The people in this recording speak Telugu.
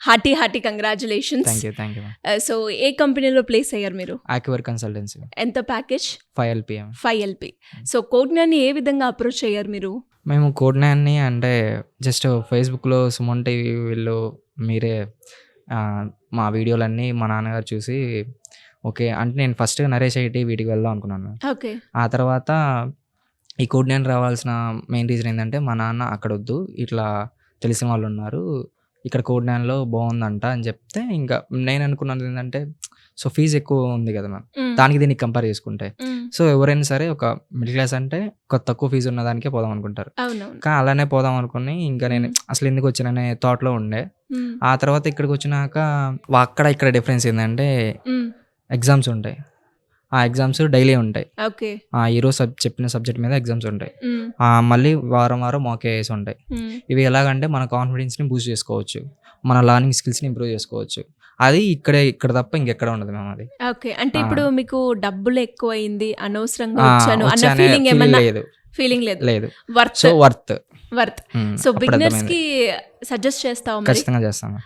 Hearty congratulations. Thank you. So ఏ కంపెనీలో ప్లేస్ అయ్యారు మీరు? ఆక్యువర్ కన్సల్టెన్సీ. ఎంత ప్యాకేజ్? 5 LPM. 5 LP. సో కోడ్నాన్ని ఏ విధంగా అప్రోచ్ అయ్యారు మీరు? మేము కోడ్నాన్ని అంటే జస్ట్ ఫేస్బుక్లో సుమన్ టీవీ వీళ్ళు మీరే మా వీడియోలన్నీ మా నాన్నగారు చూసి ఓకే అంటే నేను ఫస్ట్ నరేష్ ఐటీ వీటికి వెళ్దాం అనుకున్నాను. ఓకే. ఆ తర్వాత ఈ కోడ్నాన్ రావాల్సిన మెయిన్ రీజన్ ఏంటంటే మా నాన్న అక్కడ వద్దు, ఇట్లా తెలిసిన వాళ్ళు ఉన్నారు ఇక్కడ కోడ్నాన్లో బాగుందంట అని చెప్తే ఇంకా నేను అనుకున్నది ఏంటంటే సో ఫీజు ఎక్కువ ఉంది కదా మ్యామ్, దానికి దీనికి కంపేర్ చేసుకుంటే సో ఎవరైనా సరే ఒక మిడిల్ క్లాస్ అంటే ఒక తక్కువ ఫీజు ఉన్న దానికే పోదాం అనుకుంటారు. కానీ అలానే పోదాం అనుకుని ఇంకా నేను అసలు ఎందుకు వచ్చిననే థాట్లో ఉండే. ఆ తర్వాత ఇక్కడికి వచ్చినాక అక్కడ ఇక్కడ డిఫరెన్స్ ఏంటంటే ఎగ్జామ్స్ ఉంటాయి. ఆ ఎగ్జామ్స్ డైలీ ఉంటాయి. ఈరోజు చెప్పిన సబ్జెక్ట్ మీద ఎగ్జామ్స్ ఉంటాయి. మళ్ళీ వారం మాక్ ఏఎస్ ఉంటాయి. ఇవి ఎలాగంటే మన కాన్ఫిడెన్స్ని బూస్ట్ చేసుకోవచ్చు, మన లర్నింగ్ స్కిల్స్ని ఇంప్రూవ్ చేసుకోవచ్చు. అది ఇక్కడ తప్ప ఇంకెక్కడ ఉండదు మేము. అది ఓకే. అంటే ఇప్పుడు మీకు డబ్బులు ఎక్కువ అయింది అనవసరంగా వచ్చాను అన్న ఫీలింగ్ ఏమన్నా? ఫీలింగ్ లేదు. వర్త్. సో బిగినర్స్ కి సజెస్ట్ చేస్తావు? ఖచ్చితంగా చేస్తాను.